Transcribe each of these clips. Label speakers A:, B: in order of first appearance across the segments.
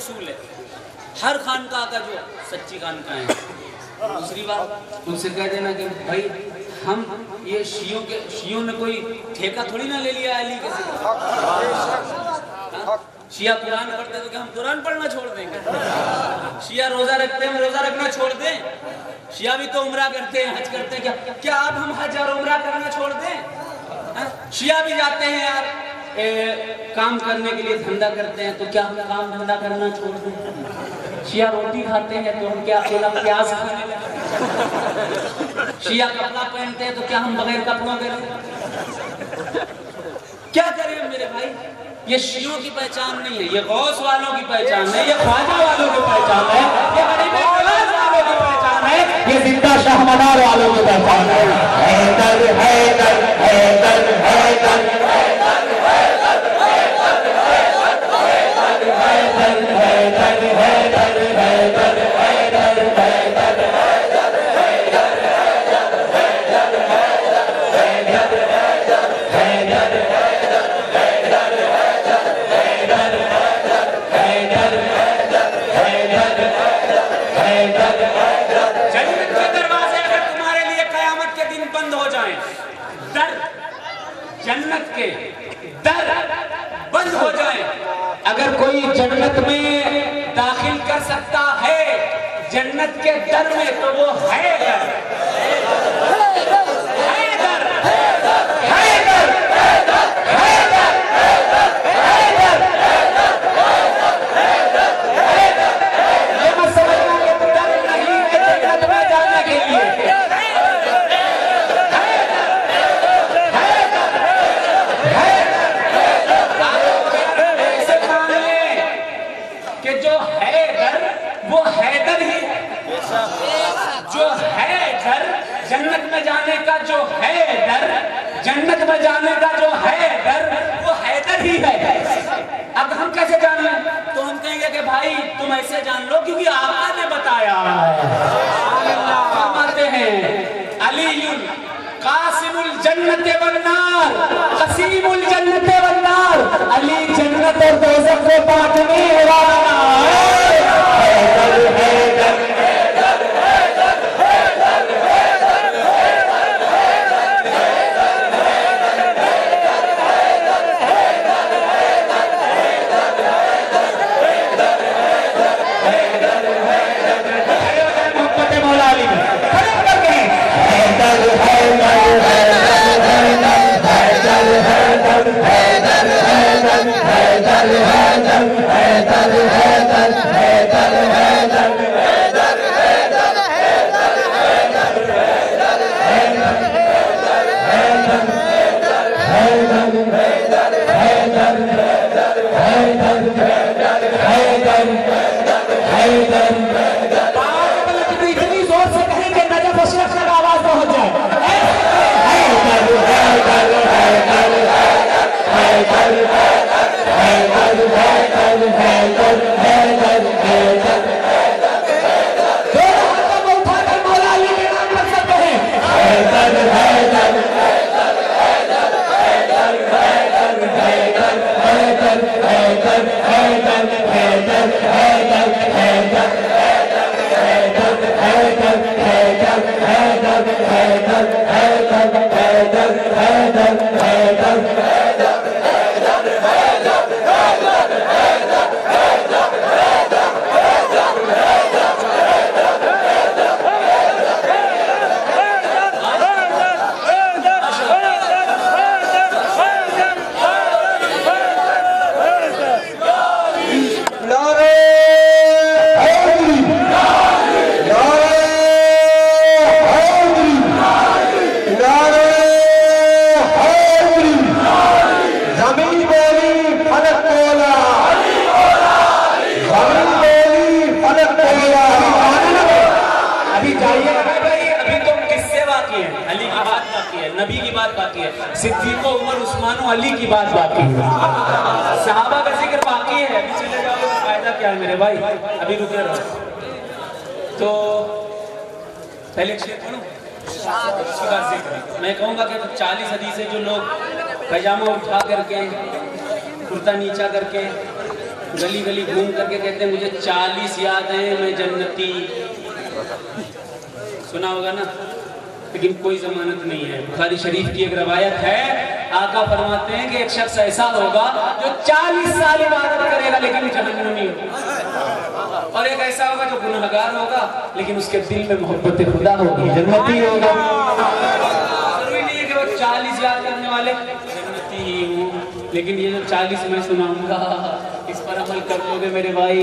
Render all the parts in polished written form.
A: اصول ہے، ہر خانقاہ کا جو سچی خانقاہ ہے. دوسری بات ان سے کہہ دینا کہ بھائی ہم یہ شیعوں نے کوئی ٹھیکہ تھوڑی نہ لے لیا علی کے ذکر. شیعہ قرآن پڑھتے تو کہ ہم قرآن پڑھنا چھوڑ دیں گے؟ شیعہ روزہ رکھتے ہیں ہم روزہ رکھنا چھوڑ دیں؟ شیعہ بھی تو عمرہ کرتے ہیں حج کرتے ہیں، کیا اب ہم حج اور عمرہ کرنا چھوڑ دیں؟ شیعہ بھی جاتے ہیں یار کام کرنے کے لیے دھندا کرتے ہیں، تو کیا ہم کام دھندا کرنا چھوڑ دیں؟ شیعہ روٹی کھاتے ہیں تو ہم کیا اکیلا پیاز کھانے لگیں؟ شیعہ کپڑا پہنتے ہیں تو کیا ہم بغیر کپڑوں کے لیں؟ کیا کریں میرے بھائی؟ یہ شیعوں کی پہچان نہیں ہے، یہ غوث والوں کی پہچان ہے، یہ خواجہ والوں کی پہچان ہے، یہ غریب نواز والوں کی پہچان ہے، یہ زندہ شاہ مدار والوں کی پہچان ہے. حیدر حیدر حیدر حیدر جنت کے در بند ہو جائیں، اگر کوئی جنت میں داخل کر سکتا ہے جنت کے در میں تو وہ ہے در. جنت میں جانے کا جو ہے در، جنت میں جانے کا جو ہے در، وہ حیدر ہی ہے. اب ہم کیسے جان لیں؟ تو ہم کہیں گے کہ بھائی تم ایسے جان لو کیونکہ آقا نے بتایا ہے. فرماتے ہیں علی قاسم الجنت والنار، قسیم الجنت والنار، علی جنت اور دوزخ کو بانٹنے والا حیدر حیدر. نبی کی بات باقی ہے، صدیق و عمر عثمان و علی کی بات باقی ہے، صحابہ کا ذکر باقی ہے. ابھی چلے جاؤ گے تو فائدہ کیا ہے میرے بھائی؟ ابھی رکے رہو. تو پہلے ایک شیئر پڑھوں اس کے بعد ذکر. میں کہوں گا کہ 40 حدیثیں جو لوگ پیجامہ اٹھا کر کے کرتا نیچا کر کے گلی گلی گھوم کر کے کہتے ہیں مجھے 40 یاد ہیں میں جنتی. سنا ہوگا نا, لیکن کوئی ضمانت نہیں ہے. بخاری شریف کی ایک روایت ہے, آقا فرماتے ہیں کہ ایک شخص ایسا ہوگا جو 40 سال عبادت کرے گا لیکن جہنمی ہوگا, اور ایک ایسا ہوگا جو گنہگار ہوگا لیکن اس کے دل میں محبت خدا ہوگی, جنتی ہوگا. ضروری نہیں ہے کہ وہ 40 یاد کرنے والے جنتی ہی ہوں, لیکن یہ جو 40 میں سناؤں گا اس پر عمل کر لو گے میرے بھائی,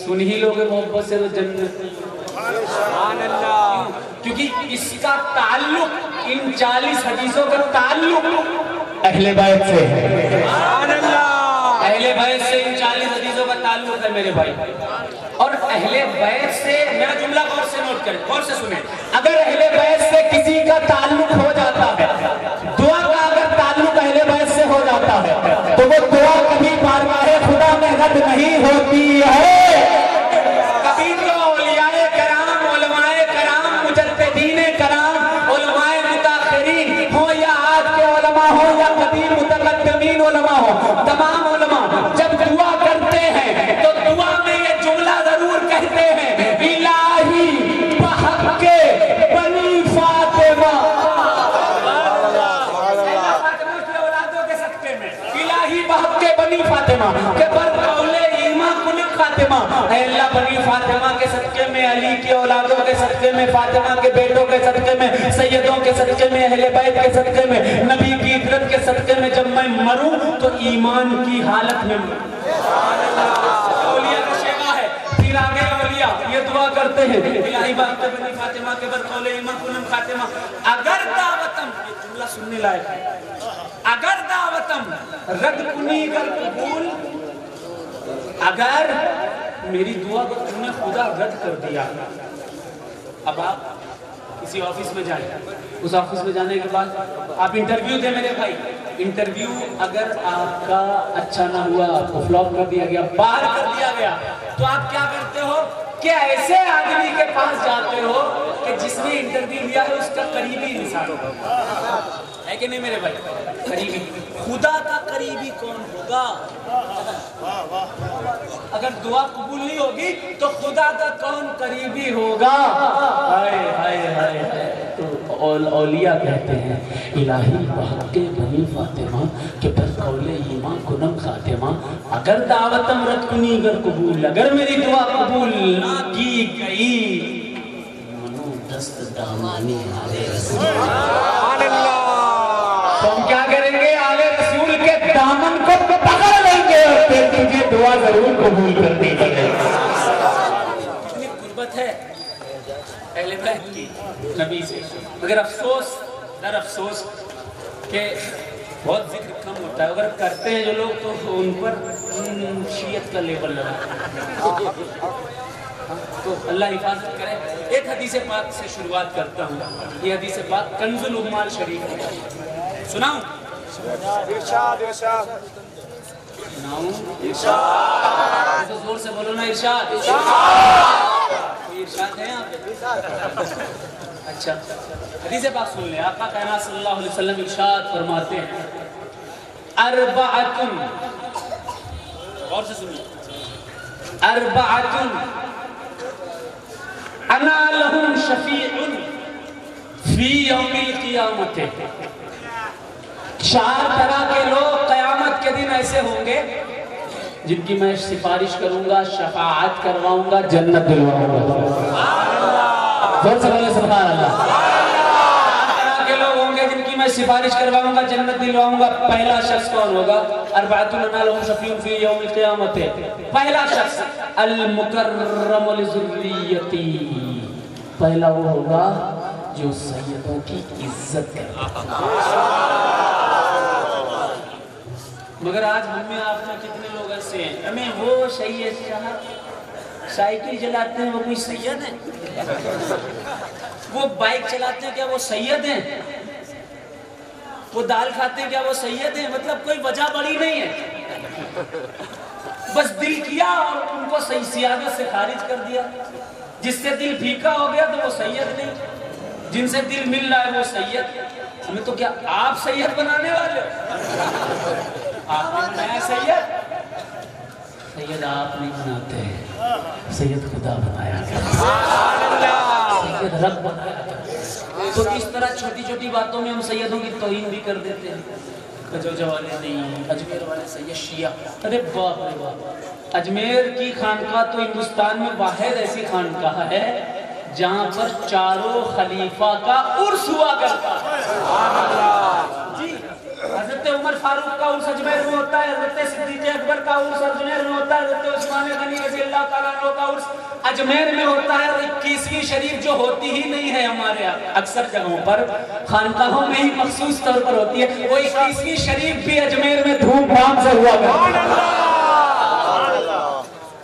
A: سن ہی لو گے محبت سے تو جنتی. سبحان اللہ. کیونکہ اس کا تعلق, ان 40 حدیثوں کا تعلق اہل بیت سے ہے. سبحان اللہ. اہل بیت سے ان 40 حدیثوں کا تعلق ہے میرے بھائی. اور اہل بیت سے, میرا جملہ غور سے نوٹ کریں, غور سے سنیں, اگر اہل بیت سے کسی کا تعلق ہو جاتا ہے, دعا کا اگر تعلق اہل بیت سے ہو جاتا ہے تو وہ دعا کبھی بارگاہ خدا میں رد نہیں ہوتی ہے. کبھی تو اولیاء کرام, علماء کرام, مجددین کرام, علماء متاخرین ہو یا آج کے علماء ہو یا قدیم متقدمین علماء ہو, تمام علماء جب دعا کرتے ہیں تو دعا میں یہ جملہ ضرور کہتے ہیں, الہی بحق بنی فاطمہ. الہی بحق بنی فاطمہ کہ برقول ایمان کلک خاتمہ. اے اللہ بنی فاطمہ کے صدقے میں, علی کی اولادوں کے صدقے میں, فاطمہ کے بیٹوں کے صدقے میں, سیدوں کے صدقے میں, اہل بیت کے صدقے میں, نبی کی عطرت کے صدقے میں جب میں مروں تو ایمان کی حالت میں مروں. اولیاء کا شیوا ہے. پھر آگے اولیاء یہ دعا کرتے ہیں, الہی بحق بنی فاطمہ کے برقول ایمان کلک خاتمہ. اگر دعوتم, یہ جملہ سننے لائق ہے, اگر دعوتم رد کنی کر قبول, اگر میری دعا کو تم نے خدا رد کر دیا. اب آپ کسی آفس میں جائیں, اس آفس میں جانے کے بعد آپ انٹرویو دیں میرے بھائی, انٹرویو اگر آپ کا اچھا نہ ہوا, آپ کو فلاپ کر دیا گیا, باہر کر دیا گیا, تو آپ کیا کرتے ہو کہ ایسے آدمی کے پاس جاتے ہو کہ جس نے انٹرویو لیا ہے اس کا قریبی انسان ہے کہ نہیں میرے بھائی, قریبی. خدا کا قریبی کون ہوگا؟ اگر دعا قبول نہیں ہوگی تو خدا کا کون قریبی ہوگا؟ ہائے ہائے ہائے. تو اولیاء کہتے ہیں الہی بحق بنی فاطمہ کہ برقول ایمان کنم خاتمہ. اگر دعوتم رد کنی اگر قبول, اگر میری دعا قبول نہ کی گئی, منو دست دامانی آلے رسول. سبحان اللہ. تو ہم کیا کریں گے؟ آلے رسول کے دامن کو پکڑ لیں گے اور پھر تجھے دعا ضرور قبول کر دی جائے گی. کتنی قربت ہے اہل بیت کی نبی سے. مگر افسوس, در افسوس کہ بہت ذکر کم ہوتا ہے. اگر کرتے ہیں جو لوگ تو ان پر شیعت کا لیبل لگا. تو اللہ حفاظت کرے. ایک حدیث پاک سے شروعات کرتا ہوں. یہ حدیث پاک کنز العمال شریف ہے. سناؤں؟ ارشاد ارشاد سناؤں؟ ارشاد. زور سے بولو نا, ارشاد. کوئی ارشاد ہے یہاں پہ؟ اچھا, حدیث پاک سن لیں. آقا کائنات صلی اللہ علیہ وسلم ارشاد فرماتے ہیں اربعتن, غور سے سن لیں, اربعتن انا لہم شفیع فی یوم القیامت. 4 طرح کے لوگ قیامت کے دن ایسے ہوں گے جن کی میں سفارش کروں گا, شفاعت کرواؤں گا, جنت دلواؤں گا. زور سے بولے سبحان اللہ. 4 طرح کے لوگ ہوں گے جن کی میں سفارش کرواؤں گا, جنت دلواؤں گا. پہلا شخص کون ہوگا؟ اربعۃ لهم شفیع فی یوم القیامت. پہلا شخص المکرم لذریتی, پہلا وہ ہوگا جو سیدوں کی عزت کرتا. مگر آج ہم میں آپ میں کتنے لوگ ایسے ہیں, ہمیں وہ سید صاحب سائیکل چلاتے ہیں وہ کوئی سید ہیں؟ وہ بائک چلاتے ہیں کیا وہ سید ہیں؟ وہ دال کھاتے ہیں کیا وہ سید ہیں؟ مطلب کوئی وجہ بڑی نہیں ہے, بس دل کیا اور ان کو سیادت سے خارج کر دیا. جس سے دل پھیکا ہو گیا تو وہ سید نہیں, جن سے دل مل رہا ہے وہ سید. ہمیں تو کیا آپ سید بنانے والے ہو؟ آپ نے بنایا سید؟ سید آپ نہیں بناتے ہیں، سید خدا بنایا گیا، سید رب بنایا گیا۔ تو اس طرح چھوٹی چھوٹی باتوں میں ہم سیدوں کی توہین بھی کر دیتے ہیں۔ کجوجہ والے نہیں، اجمیر والے سید شیعہ، ارے باپ رے باپ، اجمیر کی خانقاہ تو ہندوستان میں واحد ایسی خانقاہ ہے جہاں پر چاروں خلیفہ کا عرس ہوا کرتا ہے۔ جی، حضرت عمر فاروق کا عرس اجمیر میں ہوتا ہے، حضرت صدیق اکبر کا عرس اجمیر میں ہوتا ہے، حضرت عثمان غنی رضی اللہ تعالیٰ عنہ کا عرس اجمیر میں ہوتا ہے۔ اور 21ویں شریف جو ہوتی ہی نہیں ہے ہمارے اکثر جگہوں پر، خانقاہوں میں ہی مخصوص طور پر ہوتی ہے، وہ 21ویں شریف بھی اجمیر میں دھوم دھام سے ہوا کرتی ہے۔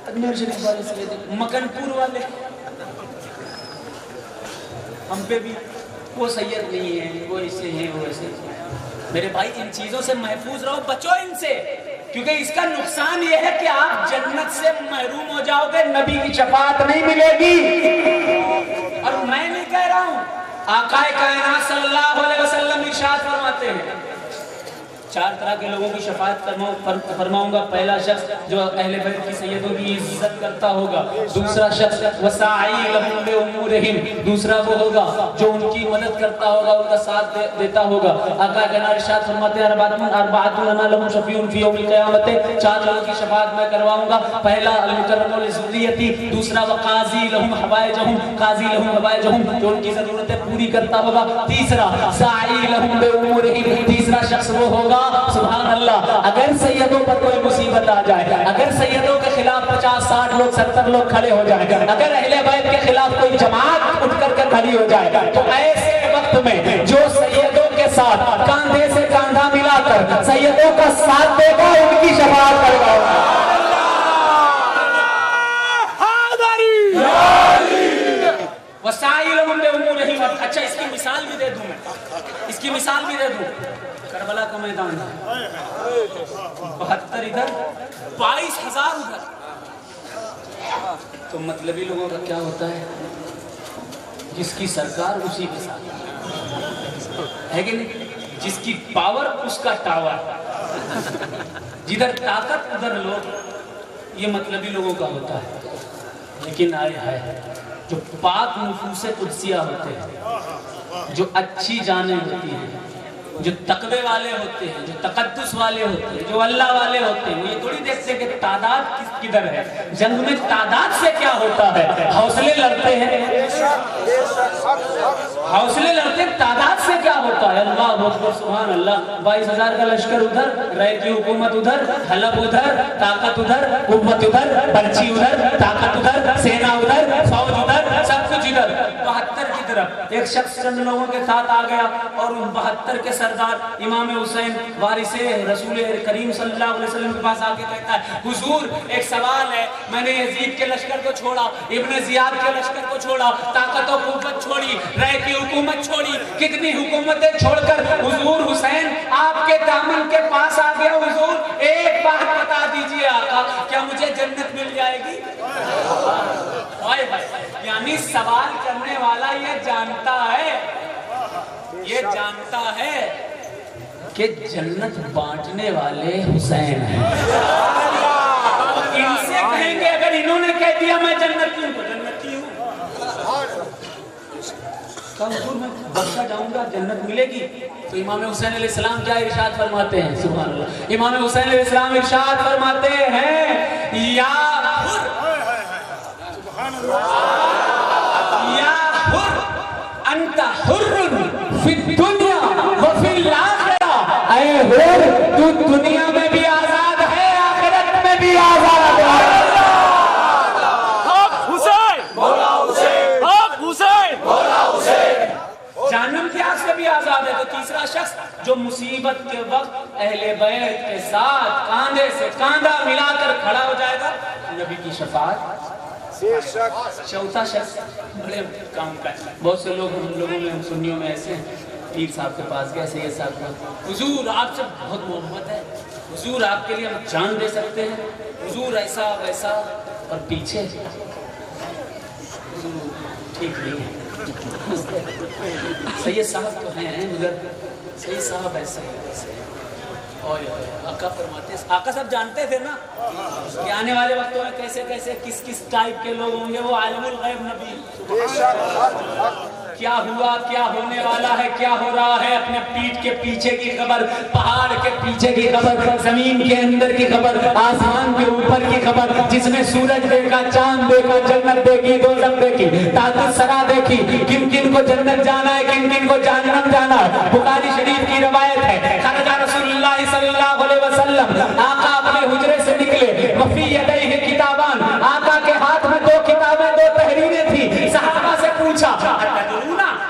A: اجمیر شریف والے سید، مکن پور والے، ہم پہ بھی وہ سید نہیں ہیں، وہ ایسے ہیں، وہ ایسے ہیں۔ میرے بھائی ان چیزوں سے محفوظ رہو، بچو ان سے، کیونکہ اس کا نقصان یہ ہے کہ آپ جنت سے محروم ہو جاؤ گے، نبی کی شفاعت نہیں ملے گی۔ اور میں نہیں کہہ رہا ہوں، آقا کائنات صلی اللہ علیہ وسلم ارشاد فرماتے ہیں، 4 طرح کے لوگوں کی شفاعت فرماؤں گا۔ پہلا شخص جو اہل بیت کی سیدوں کی عزت کرتا ہوگا، دوسرا شخص وساعی لہم بامورہم، دوسرا وہ ہوگا جو ان کی مدد کرتا ہوگا، ان کا ساتھ دیتا ہوگا۔ آقا کائنات ارشاد فرماتے ہیں اربعۃ لنا لہم شفیع فی یوم القیامت، 4 لوگوں کی شفاعت میں کرواؤں گا۔ پہلا المکرم لذریتی، دوسرا وقاضی لہم حوائجہم، قاضی لہم حوائجہم جو ان کی ضرورتیں پوری کرتا ہوگا۔ تیسرا ساعی لہم بامورہم، تیسرا شخص وہ ہوگا، سبحان اللہ، اگر سیدوں پر کوئی مصیبت آ جائے، اگر سیدوں کے خلاف 50 60 لوگ 70 لوگ کھڑے ہو جائیں، اگر اہل بیت کے خلاف کوئی جماعت اٹھ کر کھڑی ہو جائے، تو ایسے وقت میں جو سیدوں کے ساتھ کاندھے سے کاندھا ملا کر سیدوں کا ساتھ دے گا، ان کی شفاعت کرے گا۔ وسائلہم بامورہم۔ اچھا، اس کی مثال بھی دے دوں میں، اس کی مثال بھی دے دوں۔ کربلا کا میدان ہے، 72 ادھر، 22,000 ادھر، تو مطلبی لوگوں کا کیا ہوتا ہے؟ جس کی سرکار اسی کے ساتھ ہے کہ نہیں؟ جس کی پاور اس کا ٹاور، جدھر طاقت ادھر لوگ، یہ مطلبی لوگوں کا ہوتا ہے۔ لیکن آئے ہے جو پاک نفوس قدسیہ ہوتے ہیں، جو اچھی جانیں ہوتی ہیں، جو تقوی والے ہوتے ہیں، جو تقدس والے ہوتے ہیں، جو اللہ والے ہوتے ہیں، وہ یہ تھوڑی دیکھتے کہ تعداد کدھر ہے، جنگ میں تعداد سے کیا ہوتا ہے، حوصلے لڑتے ہیں، حوصلے لڑتے ہیں، تعداد سے کیا ہوتا ہے۔ اللہ اکبر، سبحان اللہ، 22,000 کا لشکر ادھر، رائے کی حکومت ادھر، حلب ادھر، طاقت ادھر، قوت ادھر، پرچی ادھر، طاقت ادھر، سینا ادھر، فوج ادھر، سب کچھ ادھر، 72 کی طرف۔ ایک شخص چند لوگوں کے ساتھ آ گیا اور ان 72 کے سردار امام حسین وارث رسول کریم صلی اللہ علیہ وسلم کے پاس آ کے کہتا ہے، حضور ایک سوال ہے، میں نے یزید کے لشکر کو چھوڑا، ابن زیاد کے لشکر کو چھوڑا، طاقت و قوت چھوڑی، رائے کی حکومت چھوڑی، کتنی حکومتیں چھوڑ کر حضور حسین آپ کے دامن کے پاس آ گیا، حضور ایک بات بتا دیجئے آقا، کیا مجھے جنت مل جائے گی؟ یعنی سوال کرنے والا یہ جانتا ہے کہ جنت بانٹنے والے حسین ہیں۔ ان سے کہیں گے اگر انہوں نے کہہ دیا میں جنتی ہوں تو جنتی ہوں، کہا حضور میں بخشا جاؤں گا، جنت ملے گی؟ تو امام حسین علیہ السلام کیا ارشاد فرماتے ہیں؟ سبحان اللہ، امام حسین علیہ السلام ارشاد فرماتے ہیں، یا حر، یا حر انت حر فی الدنیا وفی الاخرہ، اے حر تو دنیا میں بھی آزاد ہے، آخرت میں بھی آزاد ہے۔ حق حسین، مولا حسین، حق حسین، مولا حسین، جہنم کی آگ سے بھی آزاد ہے۔ تو تیسرا شخص جو مصیبت کے وقت اہل بیت کے ساتھ کاندھے سے کاندھا ملا کر کھڑا ہو جائے گا، نبی کی شفاعت۔ چوتھا شخص بڑے کام کا ہے، بہت سے لوگ ہم لوگوں میں، ہم سنیوں میں ایسے ہیں، پیر صاحب کے پاس گئے، سید صاحب کو، حضور آپ سے بہت محبت ہے، حضور آپ کے لیے ہم جان دے سکتے ہیں، حضور ایسا ویسا، اور پیچھے حضور ٹھیک نہیں ہے، سید صاحب تو ہیں مگر سید صاحب ایسے ہیں، آقا فرماتے ہیں، آقا سب جانتے تھے نا کہ آنے والے وقتوں میں کیسے کیسے کس کس ٹائپ کے لوگ ہوں گے. وہ عالم الغیب نبی، کیا ہوا، کیا ہونے والا ہے، کیا ہو رہا ہے، اپنے پیٹھ کے پیچھے کی خبر، پہاڑ کے پیچھے کی خبر، زمین کے اندر کی خبر، آسمان کے اوپر کی خبر، جس میں سورج دیکھا، چاند دیکھا، جنت دیکھی، دوزخ دیکھی، تحت الثری دیکھی، کن کن کو جنت جانا ہے، کن کن کو جہنم جانا ہے. بخاری شریف کی روایت ہے، خرج رسول اللہ صلی اللہ علیہ وسلم، آقا اپنے حجرے سے نکلے، وفی یدیہ کتابان، آقا کے ہاتھ میں 2 کتابیں، 2 تحریریں تھی. صحابہ سے پوچھا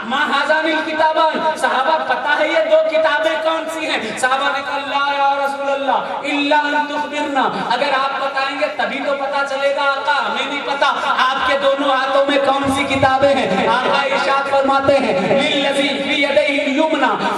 A: ما ہذان الکتابان، صحابہ پتہ ہے یہ 2 کتابیں کون سی ہیں؟ صحابہ نے کہا لا یا رسول اللہ الا ان تخبرنا، اگر آپ بتائیں گے تبھی تو پتہ چلے گا. آقا ہمیں نہیں پتا آپ کے دونوں ہاتھوں میں کون سی کتابیں ہیں. آقا ارشاد فرماتے ہیں للذی فی یدیہ الیمنی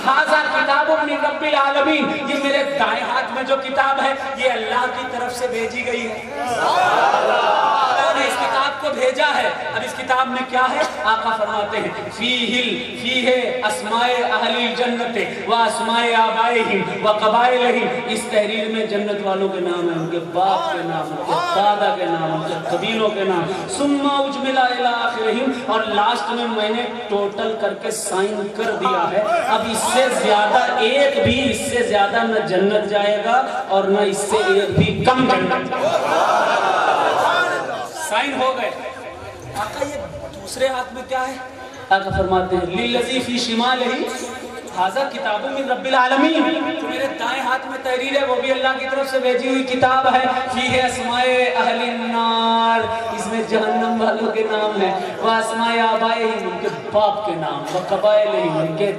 A: ھذا کتاب من رب العالمین، یہ میرے دائیں ہاتھ میں جو کتاب ہے یہ اللہ کی طرف سے بھیجی گئی ہے. اللہ نے اس کتاب کو بھیجا ہے. اب اس کتاب میں کیا ہے؟ آقا فرماتے ہیں فیہ اسماء اہل الجنت و اسماء آبائہم و قبائلہم، اس تحریر میں جنت والوں کے نام ہیں، ان کے باپ کے نام، ان کے دادا کے نام، ان کے قبیلوں کے نام. ثم اجمل الی آخرہم، اور لاسٹ میں میں نے ٹوٹل کر کے سائن کر دیا ہے. اب اس سے زیادہ ایک بھی، اس سے زیادہ نہ جنت جائے گا اور نہ اس سے ایک بھی کم جنت. سائن ہو گئے. آقا یہ دوسرے ہاتھ میں کیا ہے؟ آقا فرماتے ہیں للذی فی شمالہ ھذا کتاب من رب العالمین، جو میرے دائیں ہاتھ میں تحریر ہے وہ بھی اللہ کی طرف سے بھیجی ہوئی کتاب ہے. فیہ اسماء اہل النار، اس میں جہنم والوں کے نام ہیں. و اسماء آبائہم، ان کے باپ کے نام، و قبائلہم، ان کے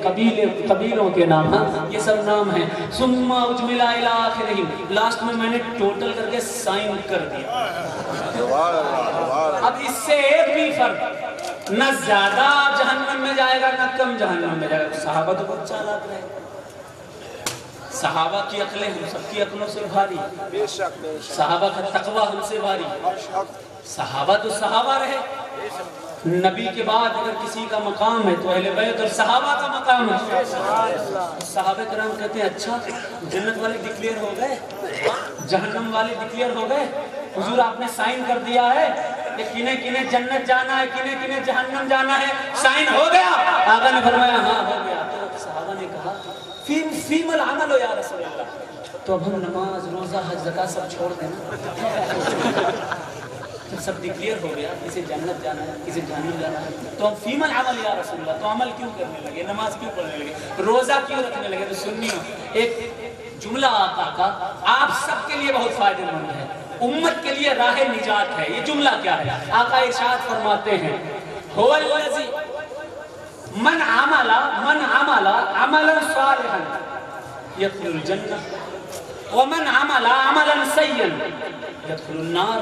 A: قبیلوں کے نام، یہ سب نام ہیں. ثم اجمل الی آخرہم، لاسٹ میں میں نے ٹوٹل کر کے سائن کر دیا. اب اس سے ایک بھی فرق، نہ زیادہ جہنم میں جائے گا نہ کم جہنم میں جائے گا. صحابہ تو بہت چالاک رہے، صحابہ کی عقلیں ہم سب کی عقلوں سے بھاری، صحابہ کا تقوی ہم سے بھاری. صحابہ تو صحابہ رہے. نبی کے بعد اگر کسی کا مقام ہے تو اہل بیت اور صحابہ کا مقام ہے. صحابہ کرام کہتے ہیں اچھا جنت والے ڈکلیئر ہو گئے، جہنم والے ڈکلیئر ہو گئے، حضور آپ نے سائن کر دیا ہے کہ کنے کنے جنت جانا ہے، کنے کنے جہنم جانا ہے، سائن ہو گیا؟ آقا نے فرمایا ہاں ہو گیا. تو صحابہ نے کہا فیم العمل یا رسول اللہ، تو اب ہم نماز روزہ حج زکات سب چھوڑ دینا. سب ڈکلیئر ہو گیا کسی جنت جانا ہے کسی جہنم جانا ہے، تو ہم فیم العمل یا رسول اللہ، تو عمل کیوں کرنے لگے، نماز کیوں پڑھنے لگے، روزہ کیوں رکھنے لگے؟ تو سنیو ایک جملہ آقا کا آپ سب کے لیے بہت فائدہ مند ہے، امت کے لیے راہ نجات ہے. یہ جملہ کیا ہے؟ آقا ارشاد فرماتے ہیں هو الذی من عمل عملا صالحا يدخل الجنہ ومن عمل عملا سیئا يدخل النار.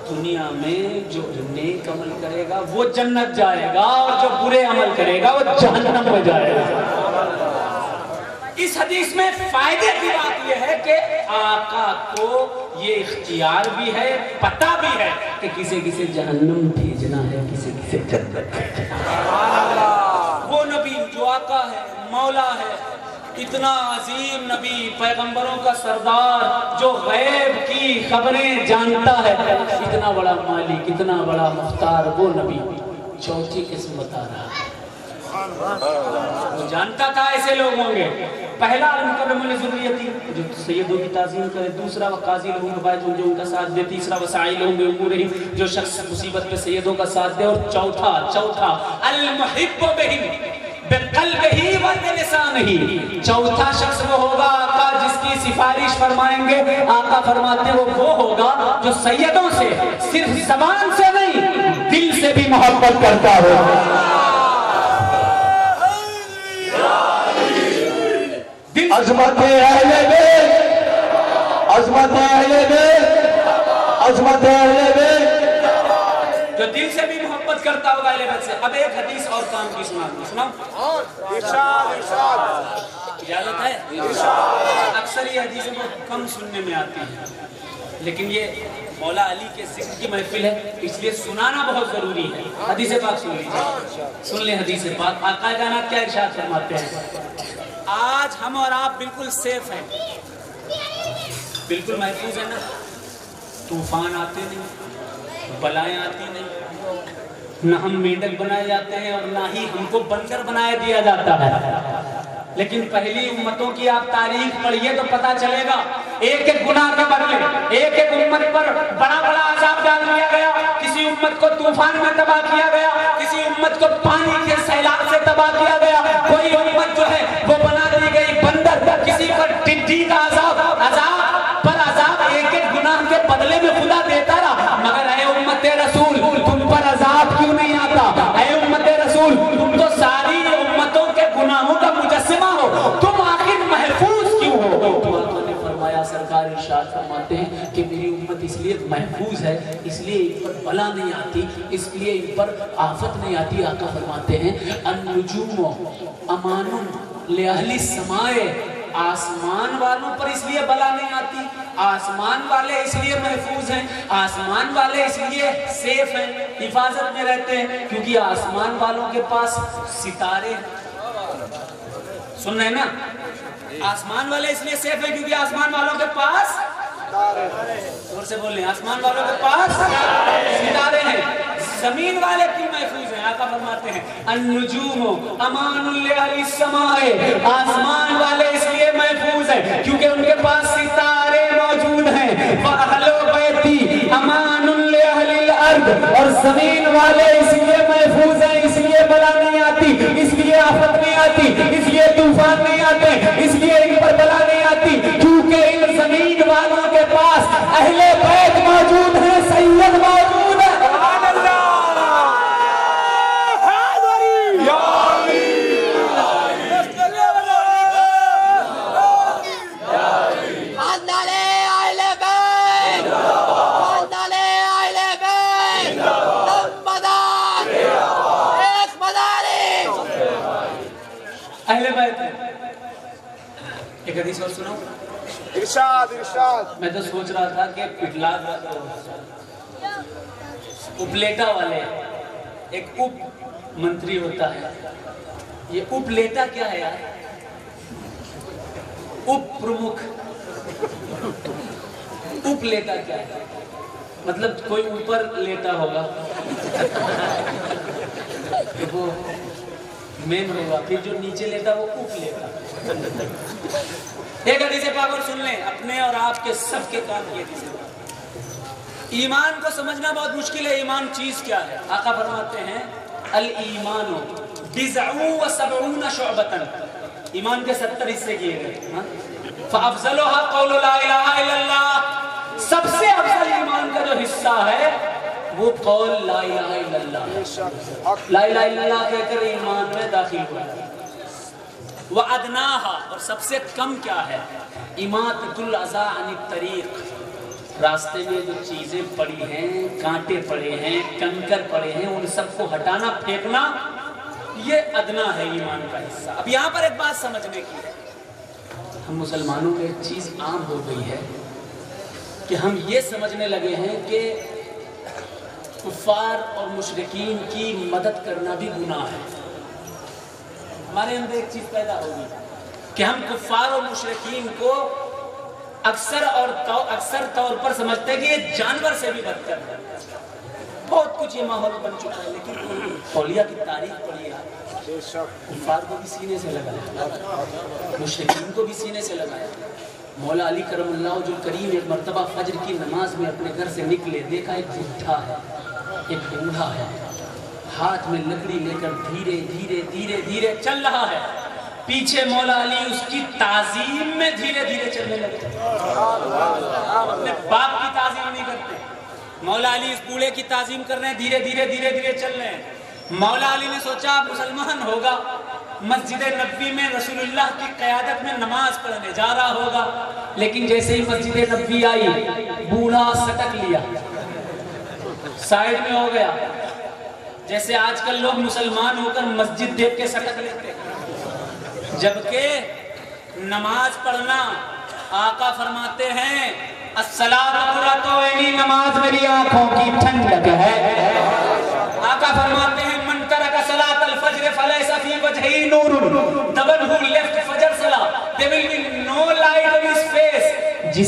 A: دنیا میں جو نیک عمل کرے گا وہ جنت جائے گا اور جو برے عمل کرے گا وہ جہنم میں جائے گا. اس حدیث میں فائدے کی بات یہ ہے کہ آقا کو یہ اختیار بھی ہے، پتہ بھی ہے کہ کسے کسے جہنم بھیجنا ہے، کسے کسے جنت بھیجنا. وہ نبی جو آقا ہے، مولا ہے، اتنا عظیم نبی، پیغمبروں کا سردار، جو غیب کی خبریں جانتا ہے، اتنا بڑا مالک، اتنا بڑا مختار، وہ نبی چوتھی قسم بتا رہا ہے. وہ جانتا تھا ایسے لوگ ہوں گے. پہلا المکرم لذریتی، جو سیدوں کی تعظیم کرے. دوسرا وقاضی لہم ببیت، جو ان کا ساتھ دے. تیسرا وساعی لہم بامورہم، جو شخص مصیبت پہ سیدوں کا ساتھ دے. اور چوتھا المحب بہم بقلبہ و بلسانہ، چوتھا شخص وہ ہوگا آقا جس کی سفارش فرمائیں گے. آقا فرماتے ہیں وہ ہوگا جو سیدوں سے صرف زبان سے نہیں دل سے بھی محبت کرتا ہو.
B: عظمت اہل بیت، عظمت اہل بیت، عظمت اہل بیت،
A: جو دل سے بھی محبت کرتا ہوگا اہل بیت سے. اب ایک حدیث اور کام کی سناؤں. اجازت ہے؟ اکثر یہ حدیثیں بہت کم سننے میں آتی ہیں، لیکن یہ مولا علی کے ذکر کی محفل ہے اس لیے سنانا بہت ضروری ہے. حدیث پاک سن لیجیے، سن لیں حدیث پاک. آقا کائنات کیا ارشاد فرماتے ہیں؟ آج ہم اور آپ بالکل سیف ہیں. بالکل محفوظ ہے نا, طوفان آتے نہیں, بلائیں آتی نہیں, نہ ہم میڈک بنائے جاتے ہیں اور نہ ہی ہم کو بندر بنایا دیا جاتا ہے. لیکن پہلی امتوں کی آپ تاریخ پڑھیے تو پتا چلے گا, ایک ایک گناہ کے بدلے ایک ایک امت پر بڑا بڑا عذاب ڈال دیا گیا. کسی امت کو طوفان میں تباہ کیا گیا, کسی امت کو پانی کے سیلاب سے تباہ کیا گیا, کوئی امت جو ہے وہ بنا دی گئی بندر, کسی پر ٹڈی کا عذاب, عذاب پر عذاب ایک ایک گناہ کے بدلے میں خدا دیتا رہا. مگر اے امت رسول تم پر عذاب کیوں نہیں آتا؟ اے امت رسول تم تو ساری امتوں کے گناہوں کا مجسمہ ہو, تم آخر محفوظ کیوں ہو؟ تو آقا نے فرمایا, سرکار ارشاد فرماتے ہیں کہ میری امت اس لیے محفوظ ہے, اس لیے ان پر بلا نہیں آتی, اس لیے ان پر آفت نہیں آتی. آقا فرماتے ہیں النجوم امان لأہل السماء, آسمان والوں پر اس لیے بلا نہیں آتی, آسمان والے اس لیے محفوظ ہیں, آسمان والے اس لیے سیف ہیں, حفاظت میں رہتے ہیں کیونکہ آسمان والوں کے پاس ستارے. سن رہے ہیں نا, آسمان والے اس لیے سیف ہیں کیونکہ آسمان والوں کے پاس زور سے بولیں, آسمان والوں کے پاس ستارے ہیں. زمین والے کیوں محفوظ ہیں؟ آقا فرماتے ہیں النجوم امان لأہل السماء, آسمان والے اس لیے محفوظ ہیں کیونکہ ان کے پاس ستارے موجود ہیں. وَأَهْلُ بَيْتِي امان لأہل الارض, اور زمین والے اس لیے محفوظ ہیں, اس لیے بلا نہیں آتی, اس لیے آفت نہیں آتی, اس لیے طوفان نہیں آتے, اس لیے ان پر بلا نہیں آتی کیونکہ ان زمین والوں کے پاس اہل بیت موجود ہیں, سید موجود ہے. اہل بیت ہے. ایک حدیث اور سنو,
C: ارشاد ارشاد.
A: میں تو سوچ رہا تھا کہ پٹلا اپلیٹا والے, ایک اپ منتری ہوتا ہے, یہ اپلیٹا کیا ہے یار؟ اپ پرمکھ, اپلیٹا کیا ہے؟ مطلب کوئی اوپر لیٹا ہوگا وہ مین ہوگا, پھر جو نیچے لیتا وہ اوپ لیتا. ایک حدیث پاک اور سن لیں, اپنے اور آپ کے سب کے کام کی حدیث پاک. ایمان کو سمجھنا بہت مشکل ہے. ایمان چیز کیا ہے؟ آقا فرماتے ہیں الایمان بضع و سبعون شعبۃ, ایمان کے 70 حصے کیے گئے. فافضلها قول لا الہ الا اللہ, سب سے افضل ایمان کا جو حصہ ہے وہ قول لا الہ الا اللہ, لا الہ الا اللہ کہہ کر ایمان میں داخل ہوا. وَأَدْنَاهَا, اور سب سے کم کیا ہے؟ اِمَاطَةُ الْأَذَىٰ عَنِ الطَّرِيقِ, راستے میں جو چیزیں پڑی ہیں, کانٹے پڑے ہیں, کنکر پڑے ہیں, ان سب کو ہٹانا, پھینکنا, یہ ادنا ہے ایمان کا حصہ. اب یہاں پر ایک بات سمجھنے کی ہے, ہم مسلمانوں میں ایک چیز عام ہو گئی ہے کہ ہم یہ سمجھنے لگے ہیں کہ کفار اور مشرکین کی مدد کرنا بھی گناہ ہے. ہمارے اندر ایک چیز پیدا ہوگی کہ ہم کفار اور مشرکین کو اکثر طور پر سمجھتے ہیں کہ یہ جانور سے بھی بدتر ہے. بہت کچھ یہ ماحول بن چکا ہے, لیکن اولیاء کی تاریخ پڑھی ہے, کفار کو بھی سینے سے لگایا, مشرکین کو بھی سینے سے لگایا. مولا علی کرم اللہ وجہ الکریم ایک مرتبہ فجر کی نماز میں اپنے گھر سے نکلے, دیکھا ایک بڈھا ہے, ایک بوڑھا ہے, ہاتھ میں لکڑی لے کر دھیرے دھیرے دھیرے دھیرے چل رہا ہے. پیچھے مولا علی اس کی تعظیم میں دھیرے دھیرے چلنے لگے. اپنے باپ کی تعظیم نہیں کرتے, مولا علی اس بوڑھے کی تعظیم کر رہے ہیں, دھیرے دھیرے دھیرے دھیرے چل رہے ہیں. مولا علی نے سوچا مسلمان ہوگا, مسجد نبوی میں رسول اللہ کی قیادت میں نماز پڑھنے جا رہا ہوگا, لیکن جیسے ہی مسجد نبوی آئی بوڑھا سٹک لیا, سائیڈ میں ہو گیا. جیسے آج کل لوگ مسلمان ہو کر مسجد دیکھ کے سٹک لیتے, جبکہ نماز پڑھنا آقا فرماتے ہیں الصلاۃ قرۃ عینی, نماز میری آنکھوں کی ٹھنڈک ہے. آقا فرماتے ہیں من ترک صلاۃ الفجر فلیس فی وجہہ نور, the one who left فجر صلاۃ there will be no light on his face. جس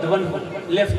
A: the one who left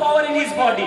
A: power in his body।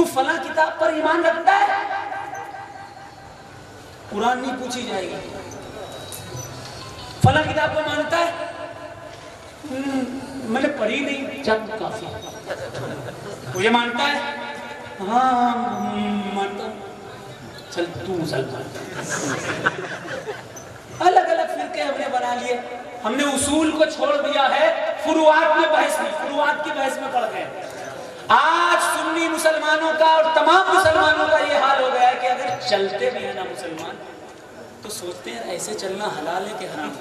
A: تو فلاں کتاب پر ایمان رکھتا ہے؟ قرآن نہیں پوچھی جائے گی. فلاں کتاب کو مانتا ہے؟ میں نے پڑھی نہیں. چند کافی. وہ یہ مانتا ہے؟ ہاں مانتا ہوں. چل تو مسلمان. الگ الگ فرقے ہم نے بنا لیے. ہم نے اصول کو چھوڑ دیا ہے, فروعات میں بحث نہیں, فروعات کی بحث میں پڑ گئے. آج سنی مسلمانوں کا اور تمام مسلمانوں کا یہ حال ہو گیا ہے کہ اگر چلتے بھی ہیں نا مسلمان تو سوچتے ہیں ایسے چلنا حلال ہے کہ حرام.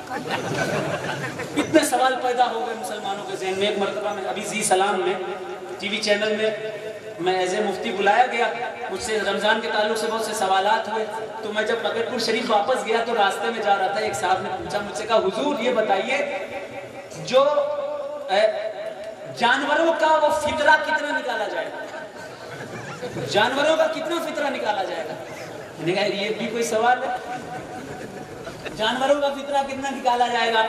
A: اتنے سوال پیدا ہو گئے مسلمانوں کے ذہن میں. ایک مرتبہ میں ابھی زی سلام میں ٹی وی چینل میں ایز اے مفتی بلایا گیا, مجھ سے رمضان کے تعلق سے بہت سے سوالات ہوئے. تو میں جب مگر پور شریف واپس گیا تو راستے میں جا رہا تھا, ایک صاحب نے پوچھا مجھ سے, کہا حضور یہ بتائیے جو جانوروں کا وہ فطرہ کتنا نکالا جائے گا, جانوروں کا کتنا فطرہ نکالا جائے گا؟ میں نے کہا یہ بھی کوئی سوال ہے, جانوروں کا فطرہ کتنا نکالا جائے گا؟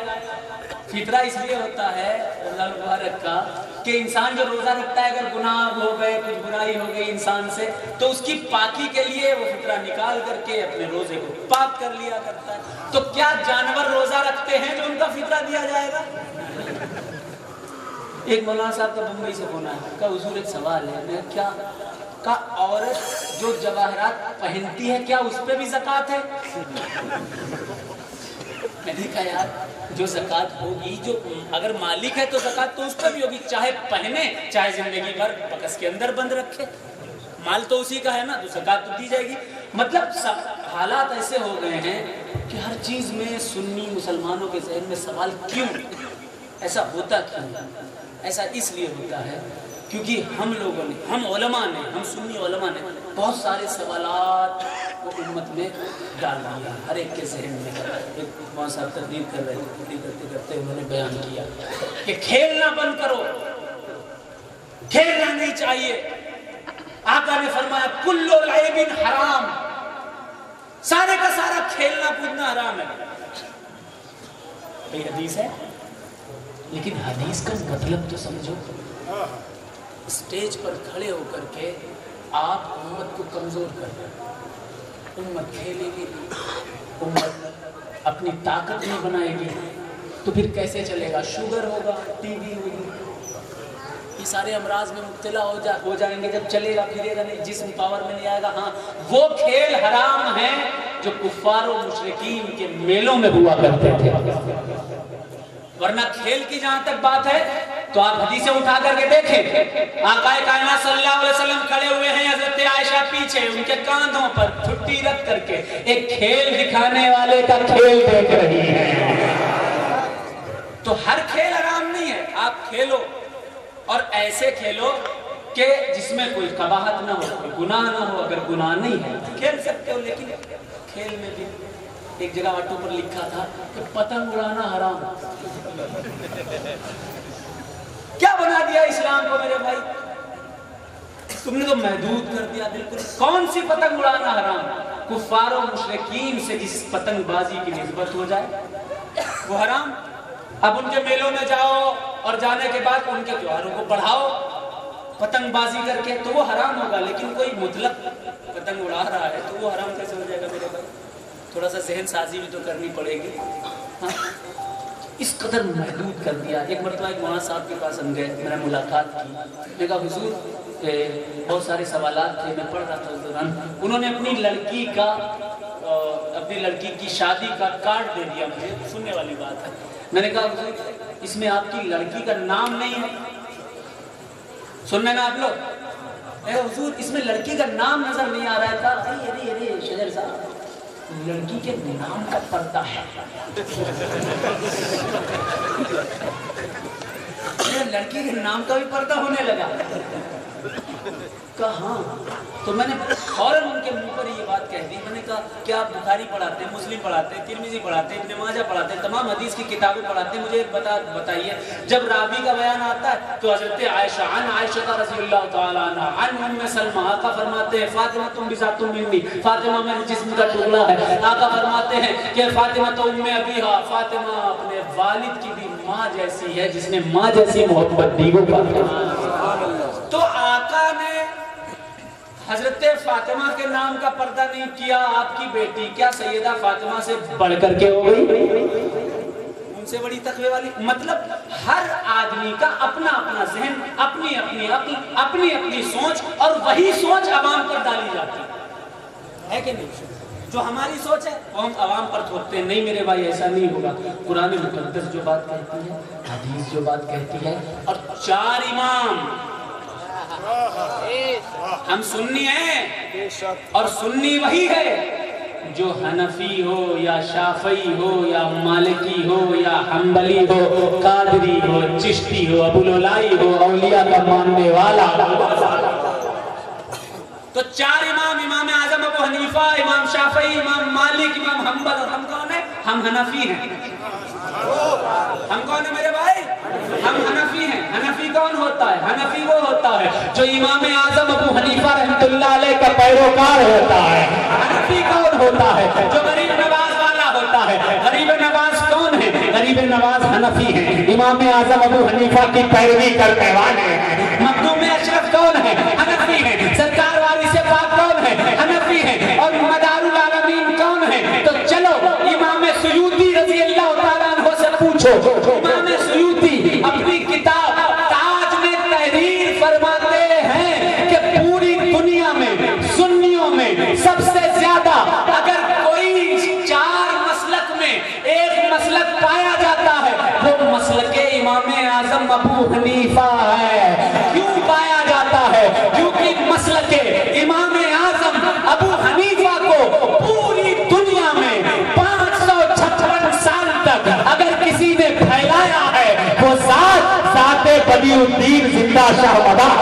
A: فطرہ اس لیے ہوتا ہے اللہ مبارک کا کہ انسان جو روزہ رکھتا ہے اگر گناہ ہو گئے, کچھ برائی ہو گئی انسان سے, تو اس کی پاکی کے لیے وہ فطرہ نکال کر کے اپنے روزے کو پاک کر لیا کرتا ہے. تو کیا جانور روزہ رکھتے ہیں جو ان کا فطرہ دیا جائے گا؟ ایک مولانا صاحب کا بمبئی سے ہونا ہے, کہا حضور ایک سوال ہے. میں کیا؟ کہا عورت جو جواہرات پہنتی ہے کیا اس پہ بھی زکوٰۃ ہے؟ میں نے کہا یار جو زکوٰۃ ہوگی, جو اگر مالک ہے تو زکوٰۃ تو اس پہ بھی ہوگی, چاہے پہنے چاہے زندگی بھر بکس کے اندر بند رکھے, مال تو اسی کا ہے نا, تو زکوٰۃ تو دی جائے گی. مطلب سب حالات ایسے ہو گئے ہیں کہ ہر چیز میں سنی مسلمانوں کے ذہن میں سوال کیوں, ایسا ہوتا کیوں؟ ایسا اس لیے ہوتا ہے کیونکہ ہم لوگوں نے, ہم علماء نے, ہم سنی علماء نے بہت سارے سوالات وہ امت میں ڈال دیا, ہر ایک کے ذہن میں. ایک مولانا صاحب تقریر کر رہے تھے, تقریر کرتے کرتے انہوں نے بیان کیا کہ کھیلنا بند کرو, کھیلنا نہیں چاہیے. آقا نے فرمایا کل لعب حرام, سارے کا سارا کھیلنا کودنا حرام ہے. یہ حدیث ہے, لیکن حدیث کا مطلب تو سمجھو. اسٹیج پر کھڑے ہو کر کے آپ امت کو کمزور کر رہے ہیں. امت کھیلے گی, امت اپنی طاقت نہیں بنائے گی تو پھر کیسے چلے گا؟ شوگر ہوگا, ٹی بی ہوگی, یہ سارے امراض میں مبتلا ہو جائیں گے. جب چلے گا پھرے گا نہیں, جسم پاور میں نہیں آئے گا. ہاں وہ کھیل حرام ہیں جو کفار و مشرکین کے میلوں میں ہوا کرتے تھے. ورنہ کھیل کی جہاں تک بات ہے تو آپ حدیثیں اٹھا کر کے دیکھیں, آقا کائنات صلی اللہ علیہ وسلم کھڑے ہوئے ہیں, حضرت عائشہ پیچھے, ان کے کاندھوں پر چھٹی رکھ کر کے ایک کھیل دکھانے والے کا کھیل دیکھ رہی ہیں. تو ہر کھیل حرام نہیں ہے, آپ کھیلو اور ایسے کھیلو کہ جس میں کوئی قباحت نہ ہو, کوئی گناہ نہ ہو. اگر گناہ نہیں ہے کھیل سکتے ہو, لیکن کھیل میں بھی ایک جگہ آٹو پر لکھا تھا کہ پتنگ اڑانا حرام. کیا بنا دیا اسلام کو میرے بھائی, تم نے تو محدود کر دیا بالکل. کون سی پتنگ اڑانا حرام؟ کفار و مشرکین سے جس پتنگ بازی کی نسبت ہو جائے وہ حرام. اب ان کے میلوں میں جاؤ اور جانے کے بعد ان کے تیوہاروں کو بڑھاؤ پتنگ بازی کر کے, تو وہ حرام ہوگا. لیکن کوئی مطلق پتنگ اڑا رہا ہے تو وہ حرام کیسے ہو جائے گا میرے بھائی؟ تھوڑا سا ذہن سازی بھی تو کرنی پڑے گی. ہاں اس قدر محدود کر دیا. ایک مرتبہ ایک مولانا صاحب کے پاس ہم گئے, میں نے ملاقات کی. میں کہا حضور بہت سارے سوالات تھے, میں پڑھ رہا تھا اس دوران. انہوں نے اپنی لڑکی کی شادی کا کارڈ دے دیا مجھے, سننے والی بات ہے. میں نے کہا حضور اس میں آپ کی لڑکی کا نام نہیں ہے, سن رہے نا آپ لوگ؟ اے حضور اس میں لڑکی کا نام نظر نہیں آ رہا تھا. ارے شجر صاحب, لڑکی کے نام کا پردہ ہے, لڑکی کے نام کا بھی پردہ ہونے لگا. کہاں؟ تو میں نے فوراً ان کے منہ پر یہ بات کہہ دی. میں نے کہا کیا آپ بخاری پڑھاتے ہیں, مسلم پڑھاتے ہیں, ترمذی پڑھاتے ہیں, ابن ماجہ پڑھاتے ہیں, تمام حدیث کی کتابیں پڑھاتے ہیں؟ مجھے ایک بتائیے, جب راوی کا بیان آتا ہے تو حضرت عائشہ عن عائشہ رضی اللہ تعالیٰ عنہ عن ام سلمہ, آقا فرماتے ہیں فاطمہ تم بذات منی, فاطمہ میرے جسم کا ٹکڑا ہے. آقا فرماتے ہیں کہ فاطمہ تو ام ابیہا, فاطمہ اپنے والد کی بھی ماں جیسی ہے جس نے ماں جیسی محبت دی. تو آقا نے حضرت فاطمہ کے نام کا پردہ نہیں کیا آپ کی بیٹی، کیا سیدہ فاطمہ سے بڑھ کر کے ہو گئی؟ ان سے بڑی تقوی والی؟ مطلب ہر آدمی کا اپنا اپنا ذہن، اپنی اپنی عقل، اپنی اپنی سوچ، اور وہی سوچ عوام پر ڈالی جاتی ہے کہ نہیں؟ جو ہماری سوچ ہے وہ ہم عوام پر تھوپتے ہیں. نہیں میرے بھائی ایسا نہیں ہوگا. قرآن مقدس جو بات کہتی ہے، حدیث جو بات کہتی ہے، اور 4 امام ہم سنی ہیں، اور سنی وہی ہے جو حنفی ہو یا شافعی ہو یا مالکی ہو یا حنبلی ہو، قادری ہو، چشتی ہو، ابوالعلائی ہو، اولیاء کا ماننے والا. تو 4 امام، امام اعظم ابو حنیفہ، امام شافعی، امام مالک، امام حنبل، اور ہم کون ہیں؟ ہم حنفی ہیں. ہم کون ہیں میرے بھائی؟ ہم حنفی ہیں. حنفی کون ہوتا ہے؟ حنفی وہ ہوتا ہے جو امام اعظم ابو حنیفہ رحمۃ اللہ علیہ کا پیروکار ہوتا ہے. حنفی کون ہوتا ہے؟ جو غریب نواز والا ہوتا ہے. غریب نواز کون ہے؟ غریب نواز حنفی ہیں، امام اعظم ابو حنیفہ کی پیروی کرنے والے ہیں. مخدوم اشرف کون ہے؟ حنفی ہیں. سرکار وارث پاک کون ہے؟ حنفی ہیں. اور مدار العالمین کون ہے؟ تو چلو امام سیوطی رضی اللہ تعالیٰ عنہ سے پوچھو. امام سیوطی اپنی کتاب تاج میں تحریر فرماتے ہیں کہ پوری دنیا میں سنیوں میں سب سے زیادہ اگر کوئی 4 مسلک میں ایک مسلک پایا جاتا ہے وہ مسلک امام اعظم ابو حنیفہ ہے. کیوں پایا جاتا ہے؟ کیونکہ مسلک امام اعظم ابو حنیفہ کو پوری دنیا میں 556 سال تک اگر کسی نے پھیلایا ہے وہ ذات بدیع الدین زندہ شاہ مدار.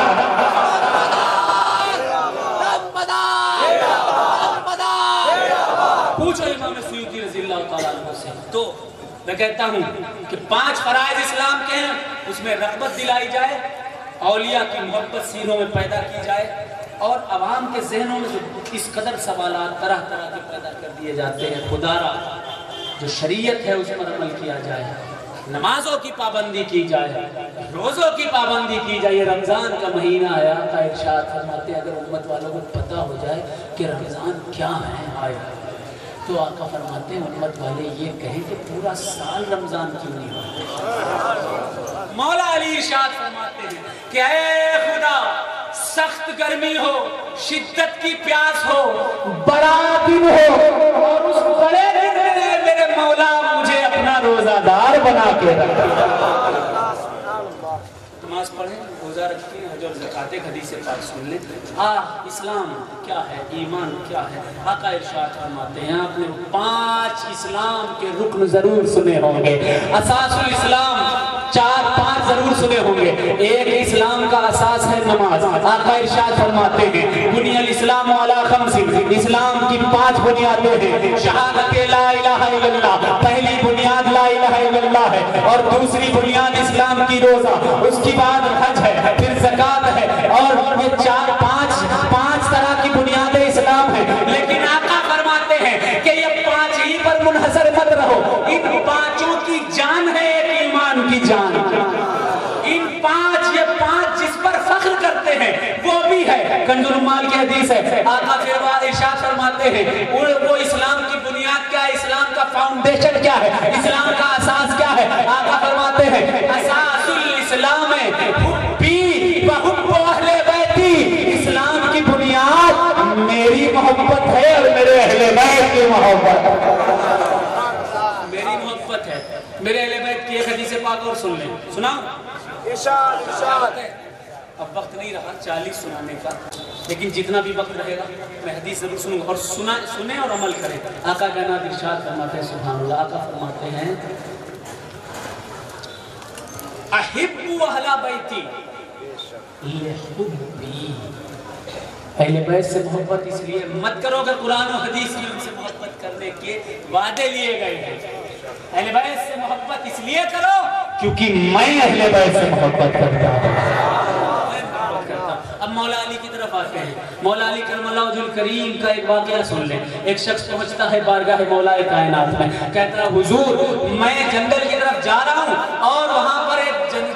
A: پوچھو امام سیوطی رضی اللہ تعالیٰ عنہ سے. تو میں کہتا ہوں کہ 5 فرائض اسلام کے ہیں، اس میں رغبت دلائی جائے، اولیاء کی محبت سینوں میں پیدا کی جائے، اور عوام کے ذہنوں میں جو اس قدر سوالات طرح طرح کے پیدا کر دیے جاتے ہیں، خدا را جو شریعت ہے اس پر عمل کیا جائے، نمازوں کی پابندی کی جائے، روزوں کی پابندی کی جائے. رمضان کا مہینہ ہے، آقا ارشاد فرماتے ہیں اگر امت والوں کو پتہ ہو جائے کہ رمضان کیا ہے آیا، تو آقا فرماتے ہیں امت والے یہ کہیں کہ پورا سال رمضان کیوں نہیں ہو. مولا علی ارشاد فرماتے ہیں کہ اے خدا، سخت گرمی ہو، شدت کی پیاس ہو، بڑا دن ہو، اور اس بڑے دن میں میرے مولا مجھے اپنا روزہ دار بنا کے رکھا. نماز پڑھیں، روزہ رکھیں، حج اور زکوٰۃ، حدیث پاک سن لیں. اسلام کیا ہے، ایمان کیا ہے. آقا ارشاد فرماتے ہیں آپ نے 5 اسلام کے رکن ضرور سنے ہوں گے. اساس الاسلام 4-5 ضرور سنے ہوں گے. ایک اسلام کا اساس ہے نماز. آقا ارشاد فرماتے ہیں بنی الاسلام علی 5، اسلام کی 5 بنیادیں ہیں. شہادت لا الہ الا اللہ، پہلی بنیاد لا الہ الا اللہ ہے، اور دوسری بنیاد اسلام کی روزہ، اس کی بعد حج ہے، پھر زکوٰۃ ہے، اور یہ 4-5 طرح کی بنیادیں اسلام ہیں. لیکن آقا فرماتے ہیں کہ یہ 5 ہی پر منحصر مت رہو، ان 5 کی جان ہے ایک ایمان کی جان. ان 5 یہ 5 جس پر فخر کرتے ہیں وہ بھی ہے. کنز العمال کی حدیث ہے، آقا پھر ارشاد فرماتے ہیں وہ اسلام کی بنیاد کیا ہے، اسلام کا فاؤنڈیشن کیا ہے، اسلام کا اساس کیا ہے. آقا فرماتے ہیں اساس الاسلام حبی و حب اہل بیتی، اسلام کی بنیاد میری محبت ہے اور میرے اہل بیت کی محبت. میری محبت ہے، میرے اہل بیت کی ایک حدیث پاک اور سن لیں. سناؤ؟ ارشاد. اب وقت نہیں رہا 40 سنانے کا، لیکن جتنا بھی وقت رہے گا میں حدیث ضرور سنوں اور سنیں اور عمل کریں. آقا کا نام ارشاد فرماتے ہیں، سبحان اللہ. آقا فرماتے ہیں احب اہل بیتی لحبی، اہل بیت سے محبت اس لیے مت کرو کہ قرآن و حدیث میں ان سے محبت کرنے کے وعدے لیے گئے ہیں. اہل بیت سے محبت اس لیے کرو کیونکہ میں اہل بیت سے محبت کرتا ہوں. اب مولا علی کی طرف آتے ہیں. مولا علی کرم اللہ وجہ الکریم کا ایک واقعہ سن لیں. ایک شخص پہنچتا ہے بارگاہ مولا کائنات میں، کہتا ہے حضور میں جنگل کی طرف جا رہا ہوں اور وہاں پر ایک